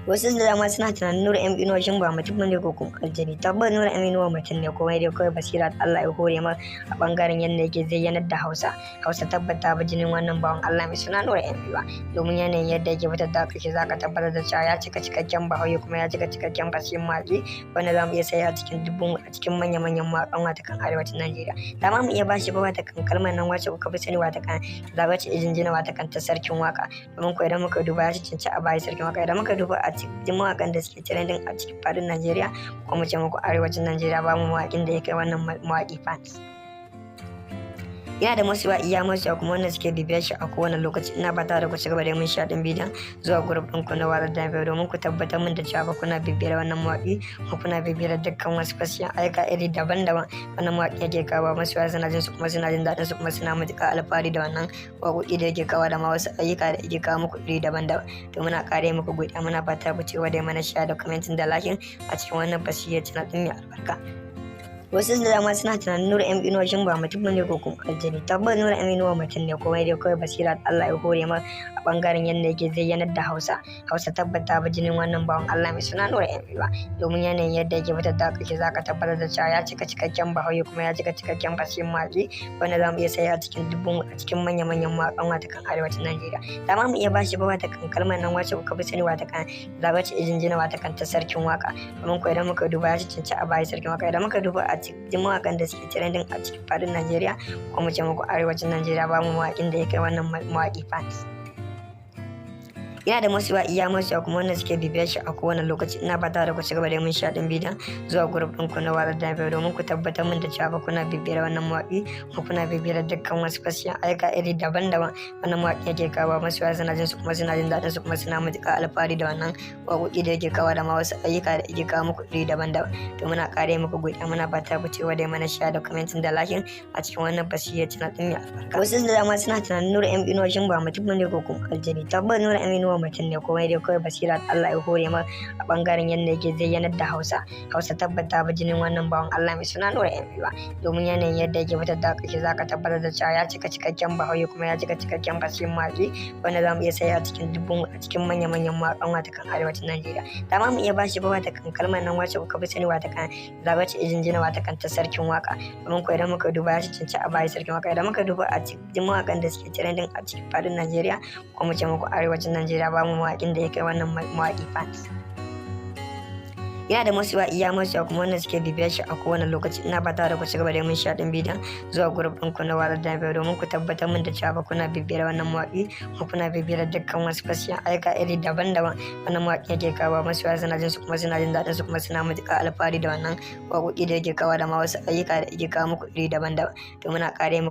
Wasu da dama suna tunanin Nura M Inuwa shin ba mutum ne ko kuma aljani. Tabbas Nura M Inuwa mutum ne, kuma dai kawai basira da Allah ya hore ma a bangaren yadda yake zayyanar da Hausa. Hausa tabbata ba jinin wannan bawan Allah mai suna Nura M Inuwa, domin yanayin yadda yake fitar da kashi zaka tabbatar da cewa ya cika cikakken bahaushe kuma ya cika cikakken fasihin mawaƙi wanda zamu iya saya a cikin manya-manyan mawaƙan watakan arewacin Najeriya. Da ma mu iya bashi ba watakan kalmar nan wacce kuka fi sani watakan zabace jinjina watakan ta sarkin waka, domin ko idan muka duba ya cancanci a bayi sarkin waka. Idan muka duba a cikin mawaƙan da suke trending a cikin fadin Najeriya ko mu ce muku arewacin Najeriya ba mu mawaƙin da ya kai wannan mawaƙi fans. Yana da masoya iya masoya kuma wanda suke bibiyar shi a kowane lokaci. Ina fata da ku ci gaba da mun sha din bidiyon zuwa group ɗin ku na Warar Dabe domin ku tabbatar min da cewa ba kuna bibiyar wannan mawaƙi ko kuna bibiyar dukkan wasu fasiyan aika iri daban-daban wannan mawaƙi yake kawo. Masoya suna jin su kuma suna jin daɗin su kuma suna matuƙar alfahari da wannan waƙoƙi da yake kawo da ma wasu ayyuka da yake kawo muku iri daban-daban. To muna ƙare muku godiya, muna fata ku ci gaba da mana share da commenting da liking a cikin wannan fasiyar channel ɗin mai albarka. Wasu da dama suna tunanin Nura M Inuwa shin ba mutum ne ko kuma aljani. Tabbas Nura M Inuwa mutum ne, kuma dai kawai basira da Allah ya hore ma a bangaren yadda yake zayyanar da Hausa. Hausa tabbata ba jinin wannan bawan Allah mai suna Nura M Inuwa, domin yanayin yadda yake fitar da kashi zaka tabbatar da cewa ya cika cikakken bahaushe kuma ya cika cikakken fasihin mawaƙi wanda zamu iya saya a cikin manya-manyan mawaƙan watakan arewacin Najeriya. Da ma mu iya bashi ba watakan kalmar nan wacce kuka fi sani watakan zabace jinjina watakan ta sarkin waka, domin ko idan muka duba ya cancanci a bayi sarkin waka. Idan muka duba a cikin mawaƙan da suke trending a cikin fadin Najeriya ko mu ce muku arewacin Najeriya ba mu mawaƙin da ya kai wannan mawaƙi fans. Yana da masoya iya masoya kuma wanda suke bibiyar shi a kowane lokaci. Ina fata da ku ci gaba da mun sha din bidiyon zuwa group ɗin ku na Warar Dabe domin ku tabbatar min da cewa ba kuna bibiyar wannan mawaƙi ko kuna bibiyar dukkan wasu fasiyan aika iri daban-daban wannan mawaƙi yake kawo. Masoya suna jin su kuma suna jin daɗin su kuma suna matuƙar alfahari da wannan waƙoƙi da yake kawo da ma wasu ayyuka da yake kawo muku iri daban-daban. To muna ƙare muku godiya, muna fata ku ci gaba da mana share da commenting da liking a cikin wannan fasiyar channel ɗin mai albarka. Wasu da dama suna tunanin Nura M Inuwa shin ba mutum ne ko kuma aljani. Tabbas Nura M Inuwa mutum ne, kuma dai kawai basira da Allah ya hore ma a bangaren yadda yake zayyanar da Hausa. Hausa tabbata ba jinin wannan bawan Allah mai suna Nura M Inuwa, domin yanayin yadda yake fitar da kashi zaka tabbatar da cewa ya cika cikakken bahaushe kuma ya cika cikakken fasihin mawaƙi wanda zamu iya saya a cikin manya-manyan mawaƙan watakan arewacin Najeriya. Da ma mu iya bashi ba watakan kalmar nan wacce kuka fi sani watakan zabace jinjina watakan ta sarkin waka, domin ko idan muka duba ya cancanci a bayi sarkin waka. Idan muka duba a cikin mawaƙan da suke trending a cikin fadin Najeriya ko mu ce muku arewacin Najeriya ba mu mawaƙin da ya kai wannan mawaƙi fans. Yana da masoya iya masoya kuma wanda suke bibiyar shi a kowane lokaci. Ina fata da ku ci gaba da mun sha din bidiyon zuwa group ɗin ku na Warar Dabe domin ku tabbatar min da cewa ba kuna bibiyar wannan mawaƙi ko kuna bibiyar dukkan wasu fasiyan aika iri daban-daban wannan mawaƙi yake kawo. Masoya suna jin su kuma suna jin daɗin su kuma suna matuƙar alfahari da wannan waƙoƙi da yake kawo da ma wasu ayyuka da yake kawo muku iri daban-daban. To muna ƙare muku